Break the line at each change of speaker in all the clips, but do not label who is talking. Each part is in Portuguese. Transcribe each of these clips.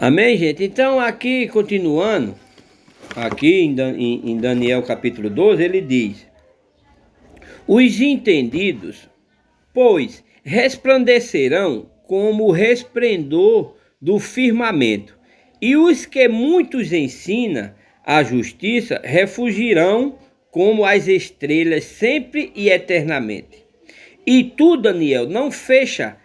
Amém, gente? Então, aqui, continuando, aqui em Daniel capítulo 12, ele diz: os entendidos, pois, resplandecerão como o resplendor do firmamento, e os que muitos ensina a justiça refugirão como as estrelas sempre e eternamente. E tu, Daniel, não fecha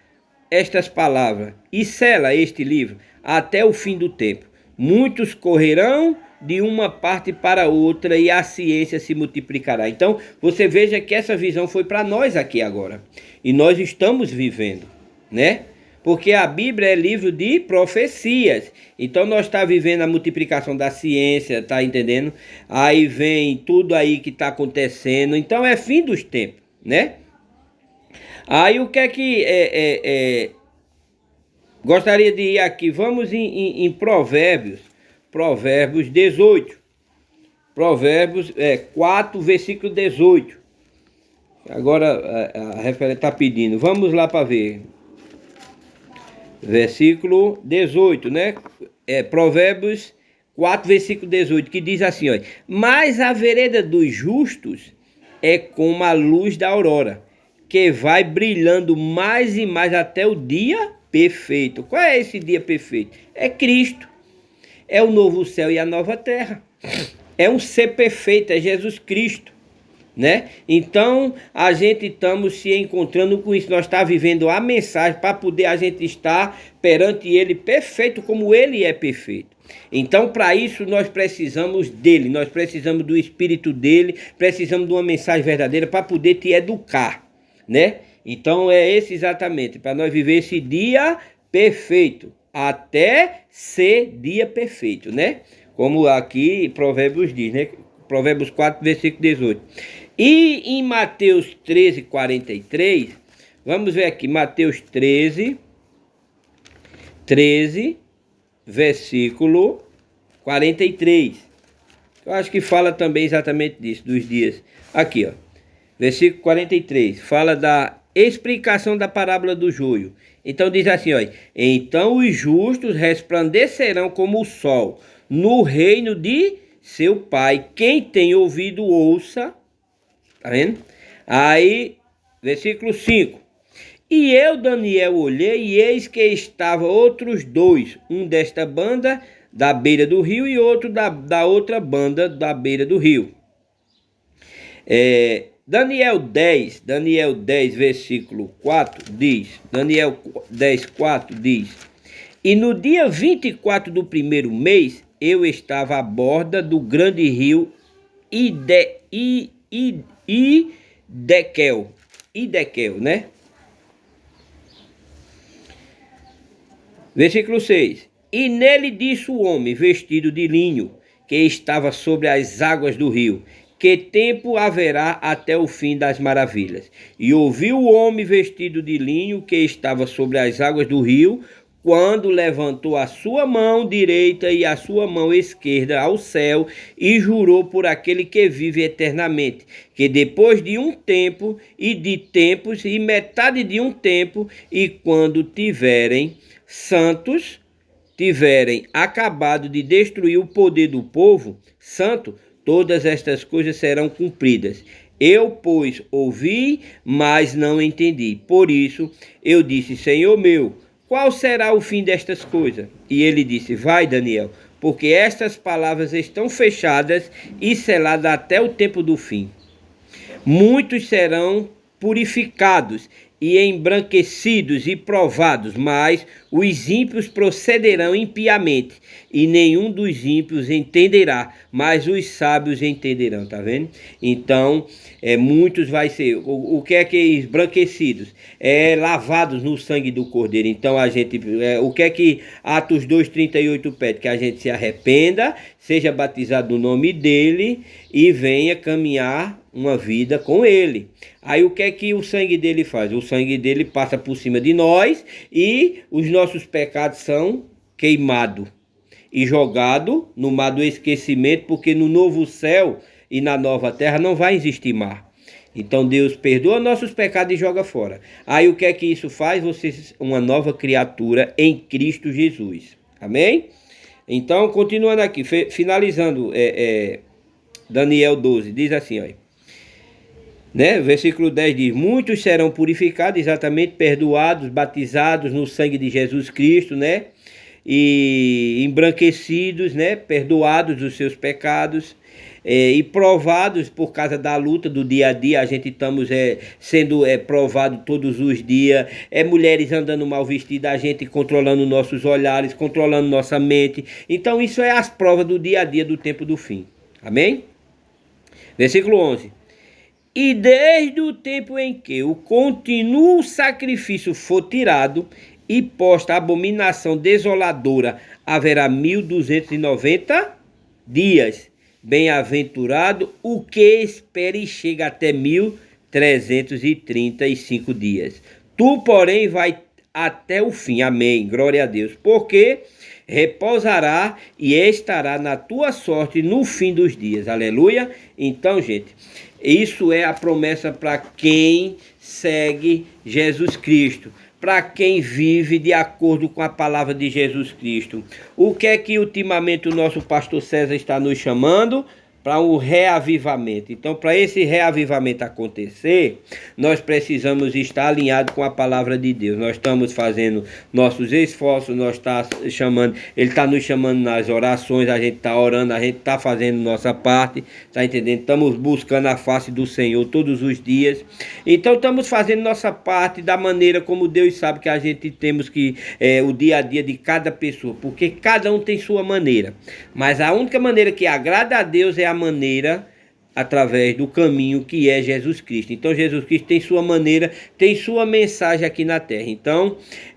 estas palavras e sela este livro até o fim do tempo. Muitos correrão de uma parte para outra e a ciência se multiplicará. Então, você veja que essa visão foi para nós aqui agora. E nós estamos vivendo, né? Porque a Bíblia é livro de profecias. Então nós estamos vivendo a multiplicação da ciência, tá entendendo? Aí vem tudo aí que está acontecendo. Então é fim dos tempos, né? Aí o que é que gostaria de ir aqui? Vamos em Provérbios. Provérbios 18. Provérbios 4, versículo 18. Agora a referência está pedindo. Vamos lá para ver. Versículo 18, né? Provérbios 4, versículo 18, que diz assim, ó: mas a vereda dos justos é como a luz da aurora, que vai brilhando mais e mais até o dia perfeito. Qual é esse dia perfeito? É Cristo. É o novo céu e a nova terra. É um ser perfeito, é Jesus Cristo, né? Então a gente estamos se encontrando com isso. Nós estamos vivendo a mensagem para poder a gente estar perante Ele perfeito como Ele é perfeito. Então, para isso, nós precisamos dele, nós precisamos do Espírito dele, precisamos de uma mensagem verdadeira para poder te educar, né? Então, é esse exatamente, para nós viver esse dia perfeito, até ser dia perfeito, né? Como aqui Provérbios diz, né? Provérbios 4, versículo 18. E em Mateus 13, 43, vamos ver aqui, Mateus 13, versículo 43. Eu acho que fala também exatamente disso, dos dias. Aqui, ó. Versículo 43. Fala da explicação da parábola do joio. Então diz assim, ó: então os justos resplandecerão como o sol no reino de seu Pai. Quem tem ouvido, ouça. Tá vendo? Aí, versículo 5. E eu, Daniel, olhei, e eis que estavam outros dois, um desta banda da beira do rio e outro da outra banda da beira do rio. Daniel 10, versículo 4 diz, Daniel 10, 4 diz: e no dia 24 do primeiro mês, eu estava à borda do grande rio Idequel, né? Versículo 6. E nele disse o homem vestido de linho, que estava sobre as águas do rio: que tempo haverá até o fim das maravilhas? E ouviu o homem vestido de linho, que estava sobre as águas do rio, quando levantou a sua mão direita e a sua mão esquerda ao céu, e jurou por aquele que vive eternamente, que depois de um tempo e de tempos e metade de um tempo, e quando tiverem acabado de destruir o poder do povo santo, todas estas coisas serão cumpridas. Eu, pois, ouvi, mas não entendi. Por isso eu disse: Senhor meu, qual será o fim destas coisas? E ele disse: vai, Daniel, porque estas palavras estão fechadas e seladas até o tempo do fim. Muitos serão purificados e embranquecidos e provados, mas os ímpios procederão impiamente, e nenhum dos ímpios entenderá, mas os sábios entenderão, tá vendo? Então, muitos vai ser, o que é que embranquecidos? Lavados no sangue do Cordeiro. Então a gente, o que é que Atos 2:38 pede? Que a gente se arrependa, seja batizado no nome dele e venha caminhar uma vida com ele. Aí o que é que o sangue dele faz? O sangue dele passa por cima de nós e os nossos pecados são queimados e jogados no mar do esquecimento, porque no novo céu e na nova terra não vai existir mar. Então Deus perdoa nossos pecados e joga fora. Aí o que é que isso faz? Você uma nova criatura em Cristo Jesus. Amém? Então, continuando aqui, finalizando Daniel 12, diz assim, ó, né? Versículo 10 diz: muitos serão purificados, exatamente, perdoados, batizados no sangue de Jesus Cristo, né? E embranquecidos, né? Perdoados dos seus pecados, e provados por causa da luta do dia a dia. A gente estamos sendo provado todos os dias, mulheres andando mal vestidas, a gente controlando nossos olhares, controlando nossa mente. Então isso é as provas do dia a dia do tempo do fim. Amém? Versículo 11: e desde o tempo em que o continuo sacrifício for tirado e posta a abominação desoladora, haverá 1290 dias. Bem-aventurado o que espera e chega até 1335 dias. Tu, porém, vai até o fim. Amém. Glória a Deus. Porque repousará e estará na tua sorte no fim dos dias. Aleluia. Então, gente, isso é a promessa para quem segue Jesus Cristo, para quem vive de acordo com a palavra de Jesus Cristo. O que é que ultimamente o nosso pastor César está nos chamando? Para um reavivamento. Então, para esse reavivamento acontecer, nós precisamos estar alinhados com a palavra de Deus. Nós estamos fazendo nossos esforços, Ele está nos chamando nas orações, a gente está orando, a gente está fazendo nossa parte, está entendendo? Estamos buscando a face do Senhor todos os dias. Então, estamos fazendo nossa parte da maneira como Deus sabe que a gente temos que, o dia a dia de cada pessoa, porque cada um tem sua maneira. Mas a única maneira que agrada a Deus é a maneira através do caminho que é Jesus Cristo. Então Jesus Cristo tem sua maneira, tem sua mensagem aqui na terra. Então,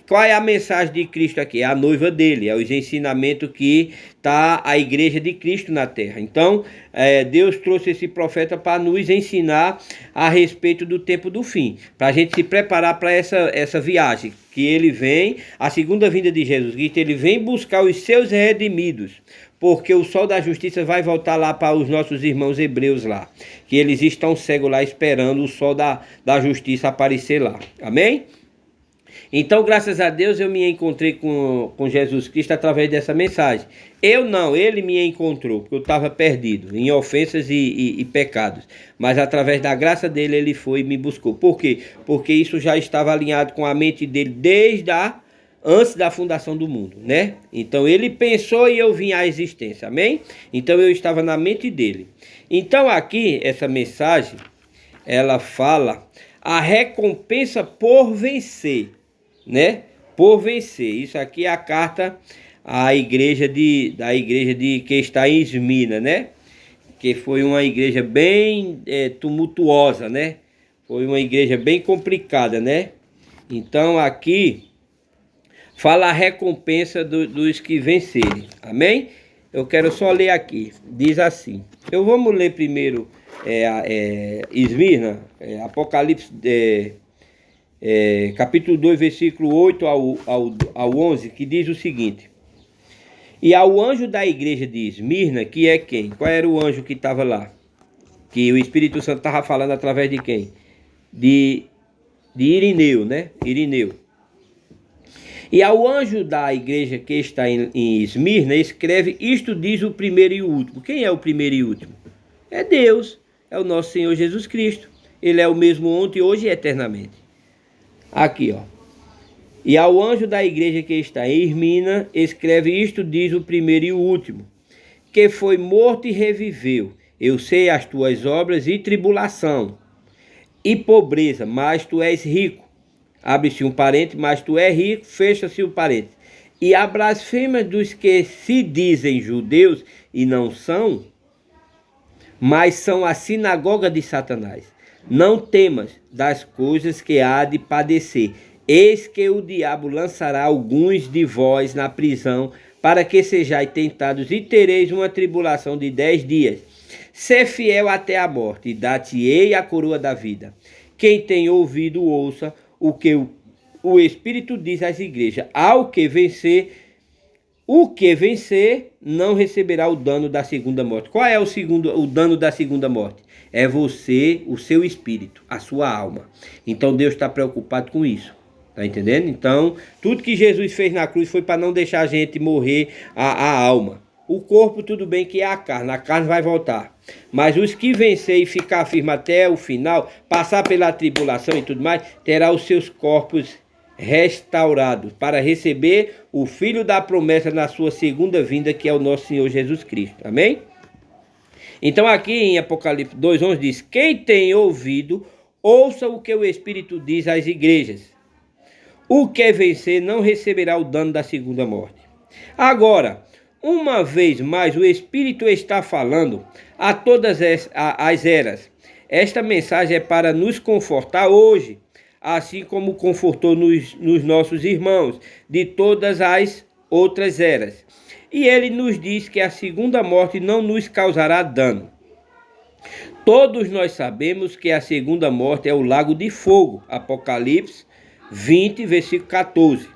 qual é a mensagem de Cristo aqui? É a noiva dele, é os ensinamentos que está a igreja de Cristo na terra. Então, Deus trouxe esse profeta para nos ensinar a respeito do tempo do fim, para a gente se preparar para essa viagem, que ele vem, a segunda vinda de Jesus Cristo, ele vem buscar os seus redimidos, porque o sol da justiça vai voltar lá para os nossos irmãos hebreus lá, que eles estão cegos lá esperando o sol da justiça aparecer lá. Amém? Então, graças a Deus, eu me encontrei com Jesus Cristo através dessa mensagem. Eu não, ele me encontrou, porque eu estava perdido em ofensas e pecados. Mas através da graça dele, ele foi e me buscou. Por quê? Porque isso já estava alinhado com a mente dele antes da fundação do mundo, né? Então ele pensou e eu vim à existência, amém? Então eu estava na mente dele. Então aqui, essa mensagem, ela fala a recompensa por vencer, né? Por vencer. Isso aqui é a carta à igreja da igreja que está em Esmirna, né? Que foi uma igreja bem tumultuosa, né? Foi uma igreja bem complicada, né? Então aqui fala a recompensa dos que vencerem. Amém? Eu quero só ler aqui. Diz assim. Vamos ler primeiro Esmirna, Apocalipse, capítulo 2, versículo 8 ao 11, que diz o seguinte. E ao anjo da igreja de Esmirna, que é quem? Qual era o anjo que estava lá? Que o Espírito Santo estava falando através de quem? De Irineu, né? Irineu. E ao anjo da igreja que está em Esmirna, escreve: isto diz o primeiro e o último. Quem é o primeiro e o último? É Deus, é o nosso Senhor Jesus Cristo. Ele é o mesmo ontem, hoje e eternamente. Aqui, ó. E ao anjo da igreja que está em Esmirna, escreve: isto diz o primeiro e o último, que foi morto e reviveu. Eu sei as tuas obras e tribulação e pobreza, mas tu és rico. Abre-se um parente, mas tu és rico, fecha-se o parente. E a blasfêmia dos que se dizem judeus e não são, mas são a sinagoga de Satanás. Não temas das coisas que há de padecer. Eis que o diabo lançará alguns de vós na prisão, para que sejais tentados e tereis uma tribulação de 10 dias. Sê fiel até a morte, e dar-te-ei a coroa da vida. Quem tem ouvido, ouça o que o Espírito diz às igrejas. Ao que vencer, o que vencer não receberá o dano da segunda morte. Qual é o dano da segunda morte? É você, o seu espírito, a sua alma. Então Deus está preocupado com isso. Tá entendendo? Então, tudo que Jesus fez na cruz foi para não deixar a gente morrer a alma. O corpo, tudo bem que é a carne vai voltar. Mas os que vencer e ficar firme até o final, passar pela tribulação e tudo mais, terá os seus corpos restaurados para receber o Filho da promessa na sua segunda vinda, que é o nosso Senhor Jesus Cristo. Amém? Então aqui em Apocalipse 2:11 diz: quem tem ouvido, ouça o que o Espírito diz às igrejas. O que vencer não receberá o dano da segunda morte. Agora, uma vez mais, o Espírito está falando a todas as eras. Esta mensagem é para nos confortar hoje, assim como confortou nos nossos irmãos de todas as outras eras. E ele nos diz que a segunda morte não nos causará dano. Todos nós sabemos que a segunda morte é o lago de fogo, Apocalipse 20, versículo 14.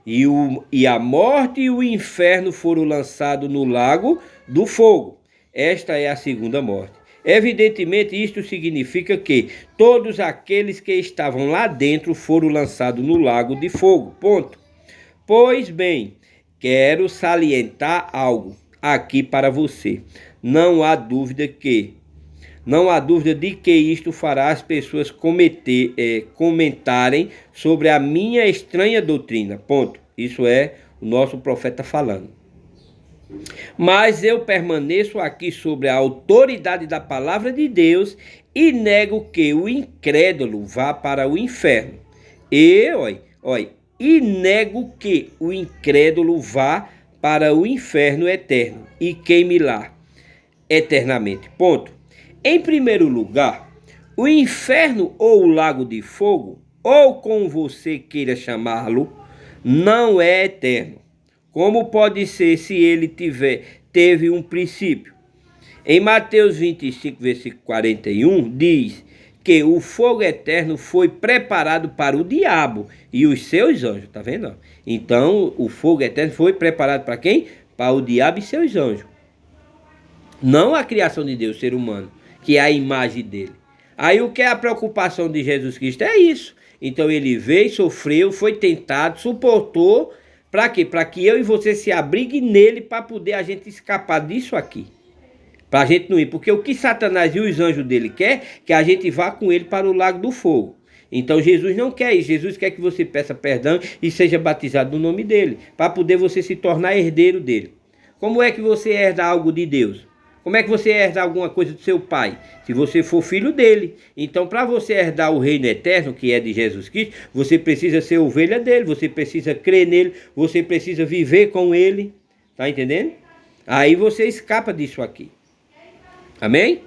E a morte e o inferno foram lançados no lago do fogo. Esta é a segunda morte. Evidentemente, isto significa que todos aqueles que estavam lá dentro foram lançados no lago de fogo. Ponto. Pois bem, quero salientar algo aqui para você. Não há dúvida de que isto fará as pessoas comentarem sobre a minha estranha doutrina. Ponto. Isso é o nosso profeta falando. Mas eu permaneço aqui sobre a autoridade da palavra de Deus e nego que o incrédulo vá para o inferno. E nego que o incrédulo vá para o inferno eterno e queime lá eternamente. Ponto. Em primeiro lugar, o inferno ou o lago de fogo, ou como você queira chamá-lo, não é eterno. Como pode ser se ele teve um princípio? Em Mateus 25, versículo 41, diz que o fogo eterno foi preparado para o diabo e os seus anjos, tá vendo? Então, o fogo eterno foi preparado para quem? Para o diabo e seus anjos. Não a criação de Deus, ser humano, que é a imagem dele. Aí o que é a preocupação de Jesus Cristo? É isso. Então ele veio, sofreu, foi tentado, suportou. Para quê? Para que eu e você se abrigue nele para poder a gente escapar disso aqui. Para a gente não ir. Porque o que Satanás e os anjos dele quer? Que a gente vá com ele para o lago do fogo. Então Jesus não quer isso. Jesus quer que você peça perdão e seja batizado no nome dele. Para poder você se tornar herdeiro dele. Como é que você herda algo de Deus? Como é que você herda alguma coisa do seu pai? Se você for filho dele. Então, para você herdar o reino eterno, que é de Jesus Cristo, você precisa ser ovelha dele, você precisa crer nele, você precisa viver com ele. Tá entendendo? Aí você escapa disso aqui. Amém?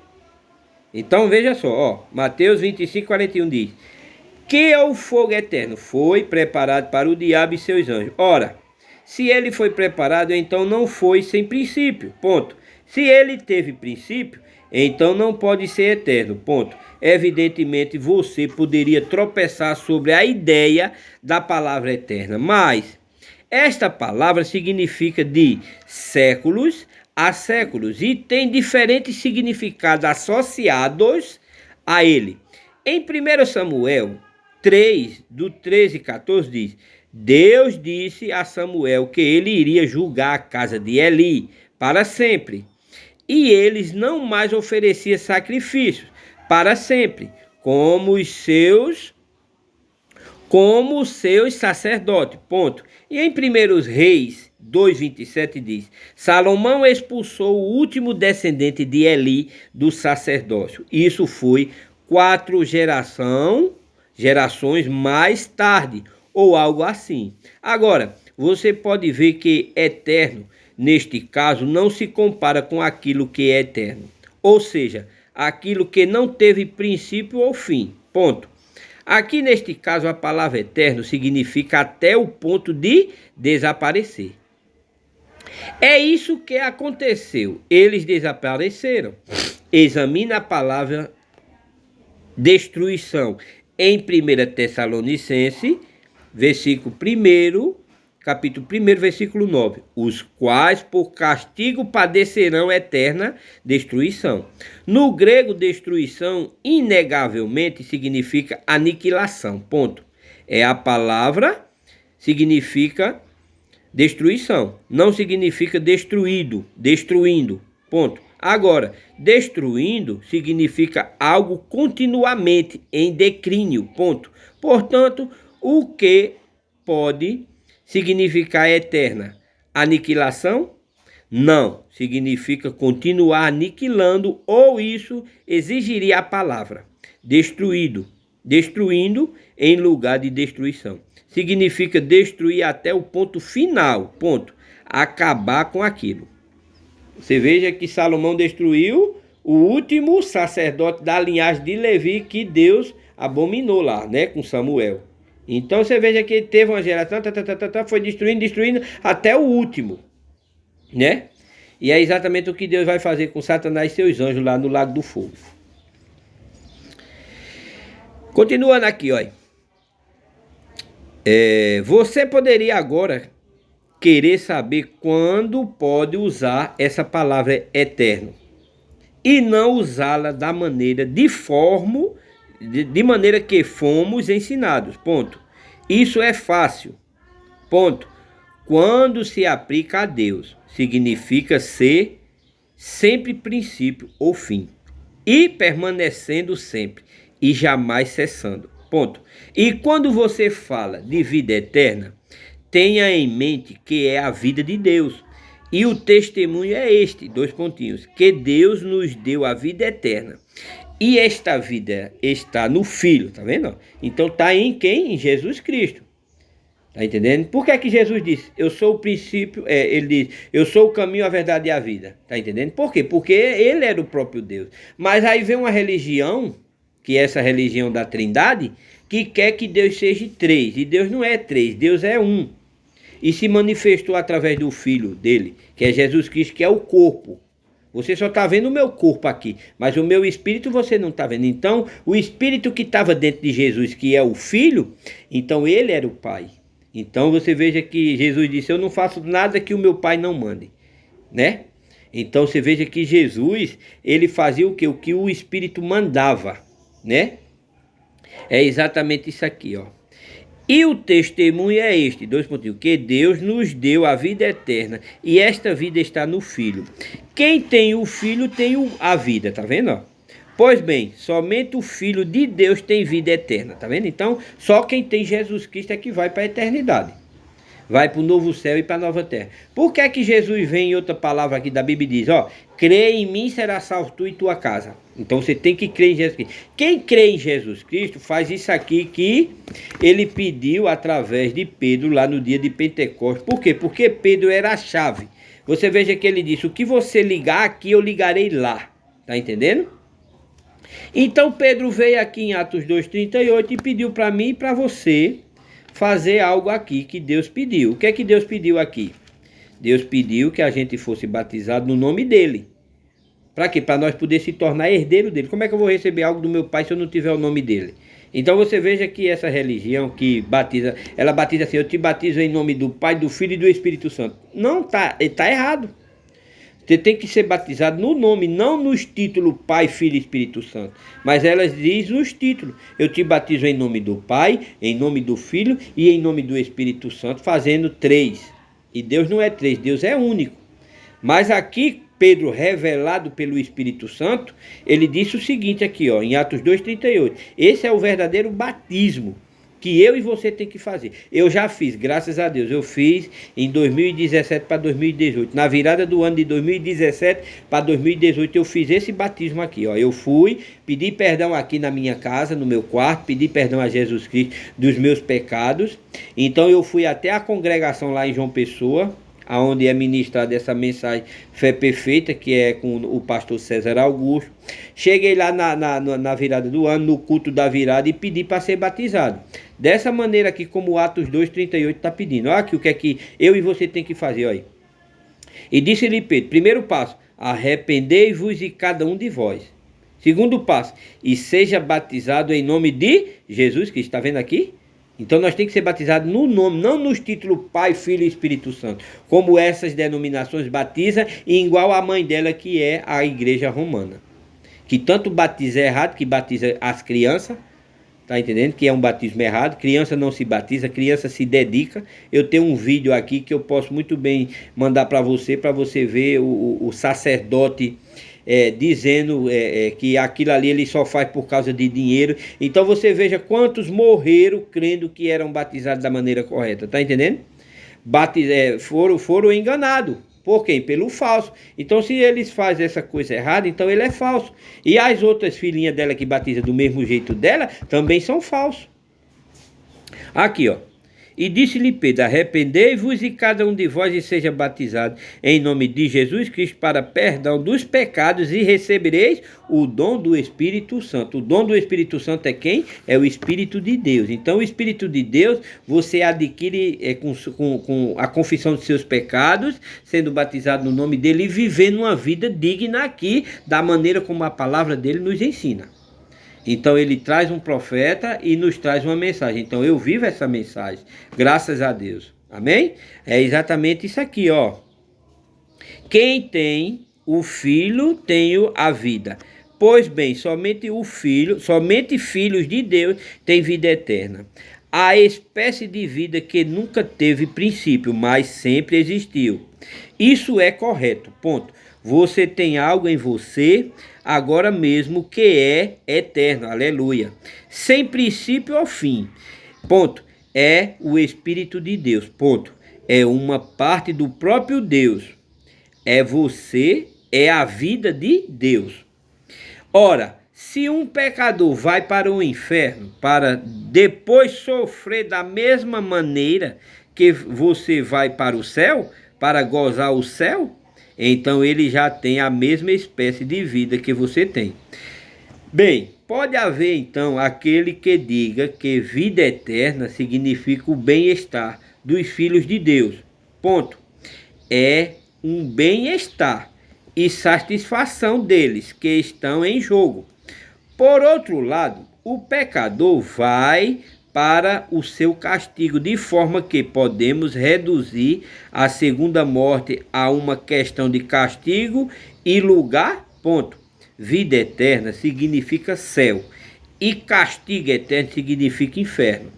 Então, veja só, ó, Mateus 25, 41 diz: que é o fogo eterno? Foi preparado para o diabo e seus anjos. Ora, se ele foi preparado, então não foi sem princípio. Ponto. Se ele teve princípio, então não pode ser eterno. Ponto. Evidentemente, você poderia tropeçar sobre a ideia da palavra eterna, mas esta palavra significa de séculos a séculos e tem diferentes significados associados a ele. Em 1 Samuel 3, do 13 e 14 diz: Deus disse a Samuel que ele iria julgar a casa de Eli para sempre. E eles não mais ofereciam sacrifícios para sempre, como os seus sacerdotes. Ponto. E em 1 Reis 2:27 diz: Salomão expulsou o último descendente de Eli do sacerdócio. Isso foi 4 gerações mais tarde, ou algo assim. Agora, você pode ver que eterno, neste caso, não se compara com aquilo que é eterno. Ou seja, aquilo que não teve princípio ou fim. Ponto. Aqui, neste caso, a palavra eterno significa até o ponto de desaparecer. É isso que aconteceu. Eles desapareceram. Examina a palavra destruição em 1 Tessalonicenses, capítulo 1, versículo 9. Os quais por castigo padecerão eterna destruição. No grego, destruição inegavelmente significa aniquilação. Ponto. É a palavra, significa destruição. Não significa destruído, destruindo. Ponto. Agora, destruindo significa algo continuamente em declínio. Ponto. Portanto, o que pode significar eterna? Aniquilação? Não. Significa continuar aniquilando, ou isso exigiria a palavra destruído. Destruindo em lugar de destruição. Significa destruir até o ponto final. Ponto. Acabar com aquilo. Você veja que Salomão destruiu o último sacerdote da linhagem de Levi que Deus abominou lá, né, com Samuel. Então você veja que ele teve uma geração, foi destruindo até o último, né? E é exatamente o que Deus vai fazer com Satanás e seus anjos lá no Lago do Fogo. Continuando aqui, olha. Você poderia agora querer saber quando pode usar essa palavra eterno e não usá-la da maneira de maneira que fomos ensinados. Ponto. Isso é fácil. Ponto. Quando se aplica a Deus, significa ser sempre princípio ou fim, e permanecendo sempre e jamais cessando. Ponto. E quando você fala de vida eterna, tenha em mente que é a vida de Deus. E o testemunho é este, 2 pontinhos, que Deus nos deu a vida eterna. E esta vida está no Filho, tá vendo? Então está em quem? Em Jesus Cristo. Tá entendendo? Por que Jesus disse, eu sou o princípio, ele diz, eu sou o caminho, a verdade e a vida. Tá entendendo? Por quê? Porque ele era o próprio Deus. Mas aí vem uma religião, que é essa religião da Trindade, que quer que Deus seja 3. E Deus não é 3, Deus é 1. E se manifestou através do Filho dele, que é Jesus Cristo, que é o corpo. Você só está vendo o meu corpo aqui, mas o meu espírito você não está vendo. Então, o espírito que estava dentro de Jesus, que é o Filho, então ele era o Pai. Então você veja que Jesus disse, eu não faço nada que o meu Pai não mande, né? Então você veja que Jesus, ele fazia o quê? O que o Espírito mandava, né? É exatamente isso aqui, ó. E o testemunho é este, 2 pontinhos, que Deus nos deu a vida eterna, e esta vida está no Filho. Quem tem o Filho tem a vida, tá vendo, ó? Pois bem, somente o Filho de Deus tem vida eterna, tá vendo? Então, só quem tem Jesus Cristo é que vai para a eternidade. Vai para o novo céu e para a nova terra. Por que é que Jesus vem em outra palavra aqui da Bíblia e diz, ó, crê em mim, será salvo tu e tua casa. Então você tem que crer em Jesus Cristo. Quem crê em Jesus Cristo faz isso aqui que ele pediu através de Pedro lá no dia de Pentecostes. Por quê? Porque Pedro era a chave. Você veja que ele disse, o que você ligar aqui, eu ligarei lá. Tá entendendo? Então Pedro veio aqui em Atos 2,38 e pediu para mim e para você fazer algo aqui que Deus pediu. O que é que Deus pediu aqui? Deus pediu que a gente fosse batizado no nome dele. Para quê? Para nós poder se tornar herdeiro dele. Como é que eu vou receber algo do meu pai se eu não tiver o nome dele? Então você veja que essa religião que batiza, ela batiza assim, eu te batizo em nome do Pai, do Filho e do Espírito Santo. Não, tá errado. Você tem que ser batizado no nome, não nos títulos Pai, Filho e Espírito Santo. Mas elas dizem nos títulos. Eu te batizo em nome do Pai, em nome do Filho e em nome do Espírito Santo, fazendo 3. E Deus não é 3, Deus é único. Mas aqui, Pedro, revelado pelo Espírito Santo, ele disse o seguinte aqui, ó, em Atos 2,38. Esse é o verdadeiro batismo que eu e você tem que fazer. Eu já fiz, graças a Deus. Eu fiz em 2017 para 2018. Na virada do ano de 2017 para 2018 eu fiz esse batismo aqui, ó. Eu fui, pedi perdão aqui na minha casa, no meu quarto, pedi perdão a Jesus Cristo dos meus pecados. Então eu fui até a congregação lá em João Pessoa, onde é ministrada essa mensagem Fé Perfeita, que é com o pastor César Augusto. Cheguei lá na virada do ano, no culto da virada, e pedi para ser batizado. Dessa maneira aqui, como Atos 2,38 está pedindo. Olha aqui o que é que eu e você tem que fazer, olha. E disse-lhe Pedro, primeiro passo, arrependei-vos e cada um de vós. Segundo passo, e seja batizado em nome de Jesus, que está vendo aqui? Então nós temos que ser batizados no nome, não nos títulos Pai, Filho e Espírito Santo, como essas denominações batizam, e igual a mãe dela, que é a Igreja Romana, que tanto batiza errado, que batiza as crianças, tá entendendo? Que é um batismo errado. Criança não se batiza, criança se dedica. Eu tenho um vídeo aqui que eu posso muito bem mandar para você ver o sacerdote dizendo que aquilo ali ele só faz por causa de dinheiro. Então você veja quantos morreram crendo que eram batizados da maneira correta, tá entendendo? Foram enganados. Por quem? Pelo falso. Então, se eles fazem essa coisa errada, então ele é falso. E as outras filhinhas dela que batizam do mesmo jeito dela, também são falsos. Aqui, ó. E disse-lhe Pedro: arrependei-vos e cada um de vós seja batizado em nome de Jesus Cristo para perdão dos pecados e recebereis o dom do Espírito Santo. O dom do Espírito Santo é quem? É o Espírito de Deus. Então o Espírito de Deus você adquire com a confissão de seus pecados, sendo batizado no nome dele e vivendo uma vida digna aqui da maneira como a palavra dele nos ensina. Então ele traz um profeta e nos traz uma mensagem. Então eu vivo essa mensagem, graças a Deus. Amém? É exatamente isso aqui, ó. Quem tem o Filho tem a vida. Pois bem, somente filhos de Deus têm vida eterna. A espécie de vida que nunca teve princípio, mas sempre existiu. Isso é correto, ponto. Você tem algo em você agora mesmo que é eterno, aleluia. Sem princípio ao fim, ponto. É o Espírito de Deus, ponto. É uma parte do próprio Deus. É você, é a vida de Deus. Ora, se um pecador vai para o inferno para depois sofrer da mesma maneira que você vai para o céu, para gozar o céu, então ele já tem a mesma espécie de vida que você tem. Bem, pode haver então aquele que diga que vida eterna significa o bem-estar dos filhos de Deus. Ponto. É um bem-estar e satisfação deles que estão em jogo. Por outro lado, o pecador vai para o seu castigo, de forma que podemos reduzir a segunda morte a uma questão de castigo e lugar, ponto. Vida eterna significa céu e castigo eterno significa inferno.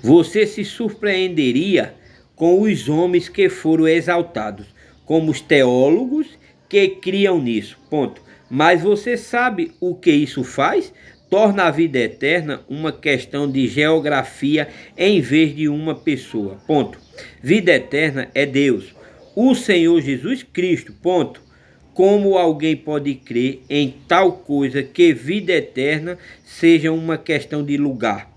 Você se surpreenderia com os homens que foram exaltados, como os teólogos que criam nisso, ponto. Mas você sabe o que isso faz? Torna a vida eterna uma questão de geografia em vez de uma pessoa, ponto. Vida eterna é Deus, o Senhor Jesus Cristo, ponto. Como alguém pode crer em tal coisa que vida eterna seja uma questão de lugar?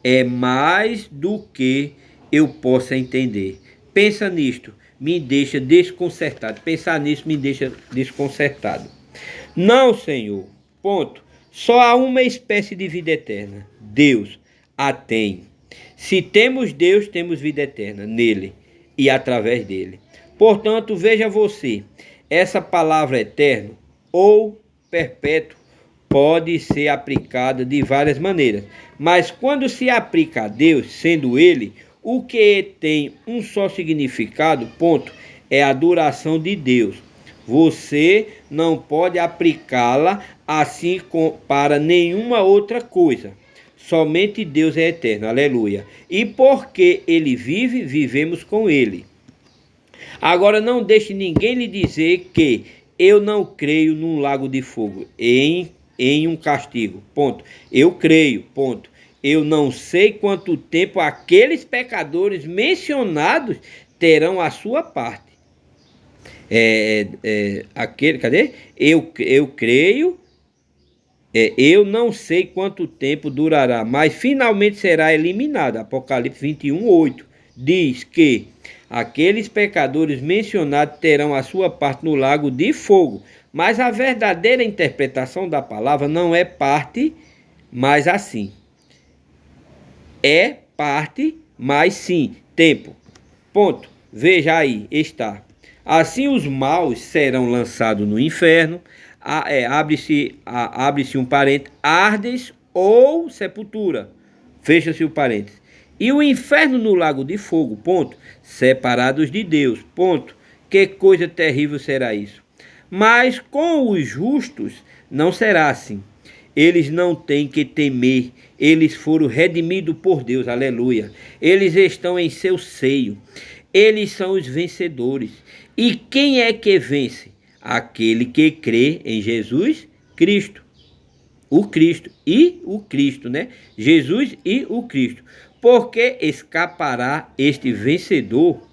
É mais do que eu possa entender. Pensa nisto, me deixa desconcertado. Pensar nisso me deixa desconcertado. Não, Senhor, ponto. Só há uma espécie de vida eterna. Deus a tem. Se temos Deus, temos vida eterna nele e através dele. Portanto, veja você, essa palavra eterno ou perpétuo pode ser aplicada de várias maneiras. Mas quando se aplica a Deus, sendo ele, o que tem um só significado, ponto, é a duração de Deus. Você não pode aplicá-la assim para nenhuma outra coisa. Somente Deus é eterno, aleluia. E porque ele vive, vivemos com ele. Agora não deixe ninguém lhe dizer que eu não creio num lago de fogo, em um castigo, ponto. Eu creio, ponto. Eu não sei quanto tempo aqueles pecadores mencionados terão a sua parte. Cadê? Eu creio, eu não sei quanto tempo durará, mas finalmente será eliminado. Apocalipse 21:8 diz que aqueles pecadores mencionados terão a sua parte no lago de fogo. Mas a verdadeira interpretação da palavra não é parte, mas assim. É parte, mas sim tempo. Ponto. Veja aí, está. Assim os maus serão lançados no inferno, abre-se um parênteses, Ardes ou sepultura, fecha-se o parênteses. E o inferno no lago de fogo, ponto, separados de Deus, ponto. Que coisa terrível será isso. Mas com os justos não será assim. eles não têm que temer, eles foram redimidos por Deus, aleluia. Eles estão em seu seio, eles são os vencedores. E quem é que vence? Aquele que crê em Jesus Cristo. O Cristo, né? Jesus e o Cristo. Porque escapará este vencedor,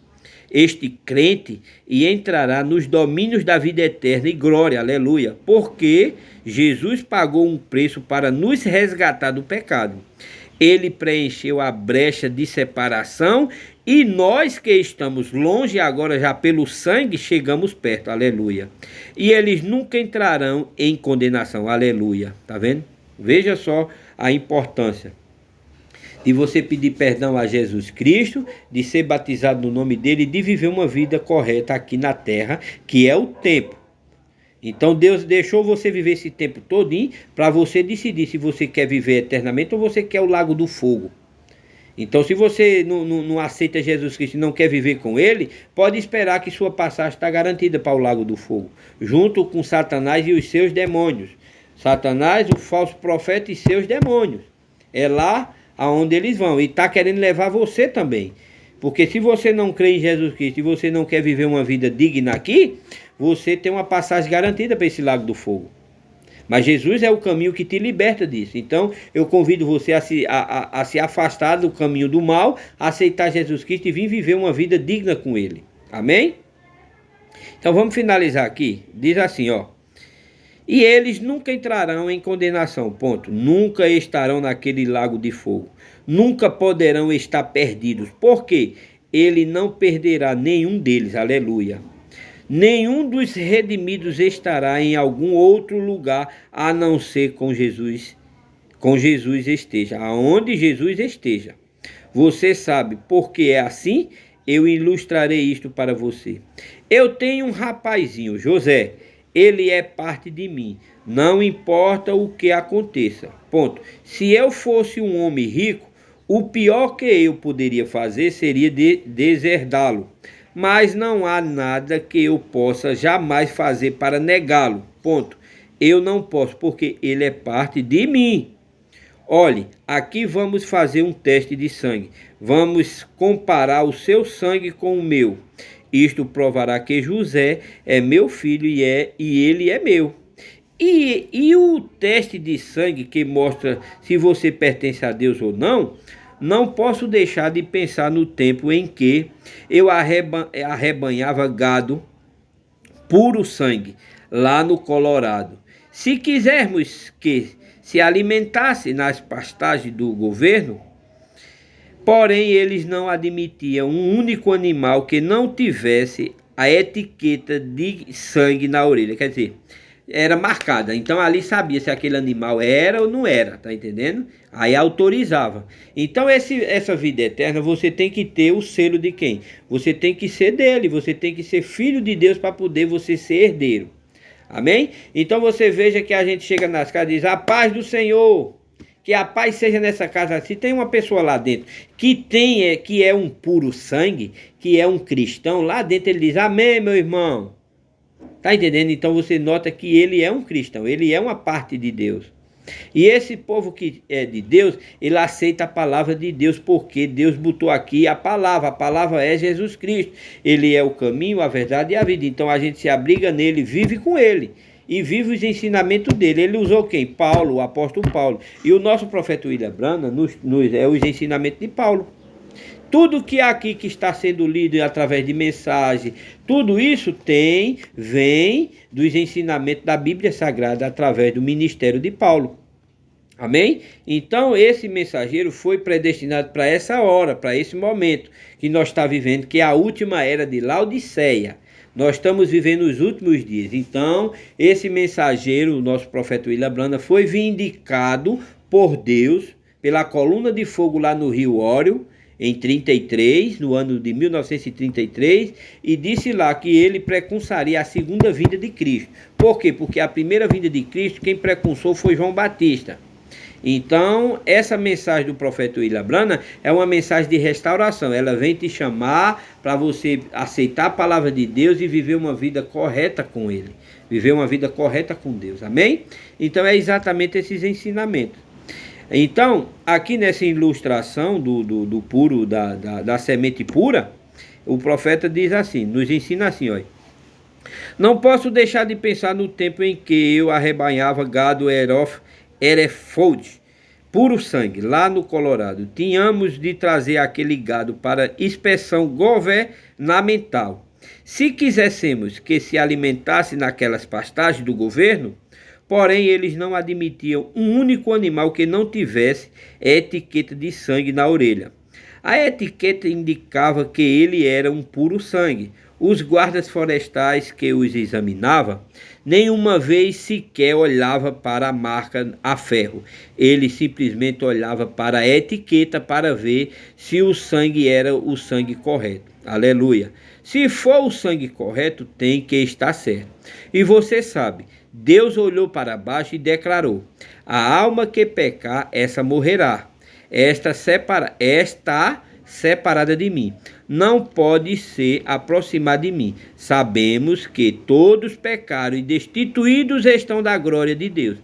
este crente, e entrará nos domínios da vida eterna e glória, aleluia. Porque Jesus pagou um preço para nos resgatar do pecado. Ele preencheu a brecha de separação e nós que estamos longe agora já pelo sangue chegamos perto, aleluia. E eles nunca entrarão em condenação, aleluia. Tá vendo? Veja só a importância de você pedir perdão a Jesus Cristo, de ser batizado no nome dele e de viver uma vida correta aqui na terra, que é o tempo. Então Deus deixou você viver esse tempo todinho para você decidir se você quer viver eternamente ou você quer o lago do fogo. Então se você não aceita Jesus Cristo e não quer viver com ele, pode esperar que sua passagem está garantida para o lago do fogo, junto com Satanás e os seus demônios. Satanás, o falso profeta e seus demônios. É lá aonde eles vão e está querendo levar você também. Porque se você não crê em Jesus Cristo e você não quer viver uma vida digna aqui, você tem uma passagem garantida para esse lago do fogo. Mas Jesus é o caminho que te liberta disso. Então eu convido você a se afastar do caminho do mal, aceitar Jesus Cristo e vir viver uma vida digna com ele. Amém? Então vamos finalizar aqui. Diz assim, ó. E eles nunca entrarão em condenação, ponto. Nunca estarão naquele lago de fogo. Nunca poderão estar perdidos. Por quê? Ele não perderá nenhum deles, aleluia. Nenhum dos redimidos estará em algum outro lugar a não ser com Jesus esteja, aonde Jesus esteja. Você sabe por que é assim? Eu ilustrarei isto para você. Eu tenho um rapazinho, José, ele é parte de mim, não importa o que aconteça, ponto. Se eu fosse um homem rico, o pior que eu poderia fazer seria deserdá-lo. Mas não há nada que eu possa jamais fazer para negá-lo, ponto. Eu não posso, porque ele é parte de mim. Olhe, aqui vamos fazer um teste de sangue. Vamos comparar o seu sangue com o meu. Isto provará que José é meu filho e ele é meu. E o teste de sangue que mostra se você pertence a Deus ou não, não posso deixar de pensar no tempo em que eu arrebanhava gado puro sangue, lá no Colorado. Se quisermos que se alimentasse nas pastagens do governo, porém eles não admitiam um único animal que não tivesse a etiqueta de sangue na orelha, quer dizer, era marcada, então ali sabia se aquele animal era ou não era, tá entendendo? Aí autorizava. Então essa vida eterna você tem que ter o selo de quem? Você tem que ser dele, você tem que ser filho de Deus para poder você ser herdeiro. Amém? Então você veja que a gente chega nas casas e diz, a paz do Senhor, que a paz seja nessa casa. Se tem uma pessoa lá dentro que é um puro sangue, que é um cristão, lá dentro ele diz, amém, meu irmão. Tá entendendo? Então você nota que ele é um cristão, ele é uma parte de Deus. E esse povo que é de Deus, ele aceita a palavra de Deus, porque Deus botou aqui a palavra é Jesus Cristo. Ele é o caminho, a verdade e a vida. Então a gente se abriga nele, vive com ele e vive os ensinamentos dele. Ele usou quem? Paulo, o apóstolo Paulo. E o nosso profeta William Branham é os ensinamentos de Paulo. Tudo que aqui que está sendo lido através de mensagem, tudo isso vem dos ensinamentos da Bíblia Sagrada através do ministério de Paulo. Amém? Então esse mensageiro foi predestinado para essa hora, para esse momento que nós estamos vivendo, que é a última era de Laodiceia. Nós estamos vivendo os últimos dias. Então esse mensageiro, o nosso profeta William Branham, foi vindicado por Deus pela coluna de fogo lá no rio Ório, em 33, no ano de 1933, e disse lá que ele precursaria a segunda vinda de Cristo. Por quê? Porque a primeira vinda de Cristo, quem precursou foi João Batista. Então, essa mensagem do profeta William Branham é uma mensagem de restauração. Ela vem te chamar para você aceitar a palavra de Deus e viver uma vida correta com Ele. Viver uma vida correta com Deus. Amém? Então, é exatamente esses ensinamentos. Então, aqui nessa ilustração do puro, da semente pura, o profeta diz assim, nos ensina assim, olha. Não posso deixar de pensar no tempo em que eu arrebanhava gado Hereford, puro sangue, lá no Colorado. Tínhamos de trazer aquele gado para inspeção governamental. Se quiséssemos que se alimentasse naquelas pastagens do governo, porém eles não admitiam um único animal que não tivesse etiqueta de sangue na orelha. A etiqueta indicava que ele era um puro sangue. Os guardas florestais que os examinavam, nenhuma vez sequer olhava para a marca a ferro. Ele simplesmente olhava para a etiqueta para ver se o sangue era o sangue correto. Aleluia. Se for o sangue correto, tem que estar certo. E você sabe, Deus olhou para baixo e declarou: a alma que pecar, essa morrerá. Esta separada de mim. Não pode se aproximar de mim. Sabemos que todos pecaram e destituídos estão da glória de Deus.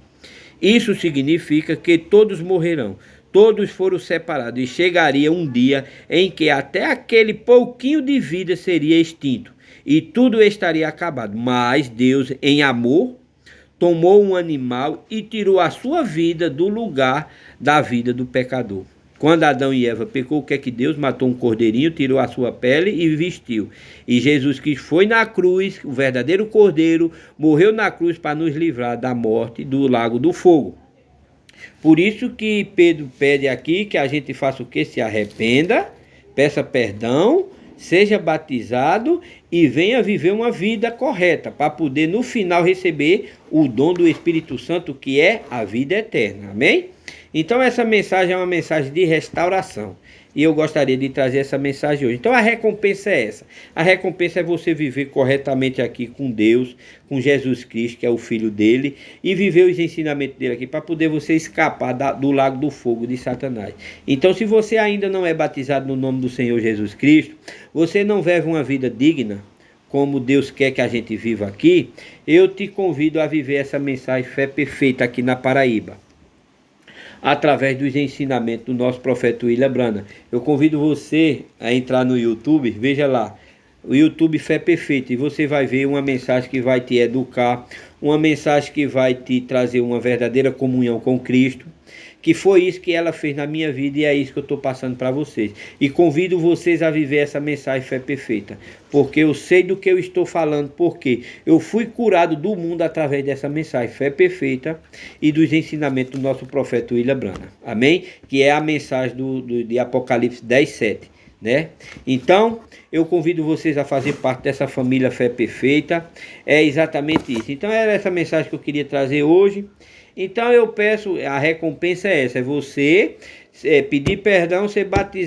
Isso significa que todos morrerão. Todos foram separados e chegaria um dia em que até aquele pouquinho de vida seria extinto e tudo estaria acabado. Mas Deus, em amor, tomou um animal e tirou a sua vida do lugar da vida do pecador. Quando Adão e Eva pecou, o que é que Deus? Matou um cordeirinho, tirou a sua pele e vestiu. E Jesus que foi na cruz, o verdadeiro cordeiro, morreu na cruz para nos livrar da morte do lago do fogo. Por isso que Pedro pede aqui que a gente faça o quê? Se arrependa, peça perdão, seja batizado e venha viver uma vida correta, para poder no final receber o dom do Espírito Santo, que é a vida eterna. Amém? Então essa mensagem é uma mensagem de restauração. E eu gostaria de trazer essa mensagem hoje. Então a recompensa é essa. A recompensa é você viver corretamente aqui com Deus, com Jesus Cristo, que é o Filho dele, e viver os ensinamentos dele aqui, para poder você escapar do lago do fogo de Satanás. Então se você ainda não é batizado no nome do Senhor Jesus Cristo, você não vive uma vida digna, como Deus quer que a gente viva aqui, eu te convido a viver essa mensagem Fé Perfeita aqui na Paraíba, através dos ensinamentos do nosso profeta William Branham. Eu convido você a entrar no YouTube, veja lá, o YouTube Fé Perfeita, e você vai ver uma mensagem que vai te educar, uma mensagem que vai te trazer uma verdadeira comunhão com Cristo, que foi isso que ela fez na minha vida e é isso que eu estou passando para vocês. E convido vocês a viver essa mensagem Fé Perfeita, porque eu sei do que eu estou falando, porque eu fui curado do mundo através dessa mensagem Fé Perfeita e dos ensinamentos do nosso profeta William Branham. Amém? Que é a mensagem de Apocalipse 10:7. Né? Então, eu convido vocês a fazer parte dessa família Fé Perfeita. É exatamente isso. Então, era essa mensagem que eu queria trazer hoje. Então eu peço, a recompensa é essa, é você pedir perdão, ser batizado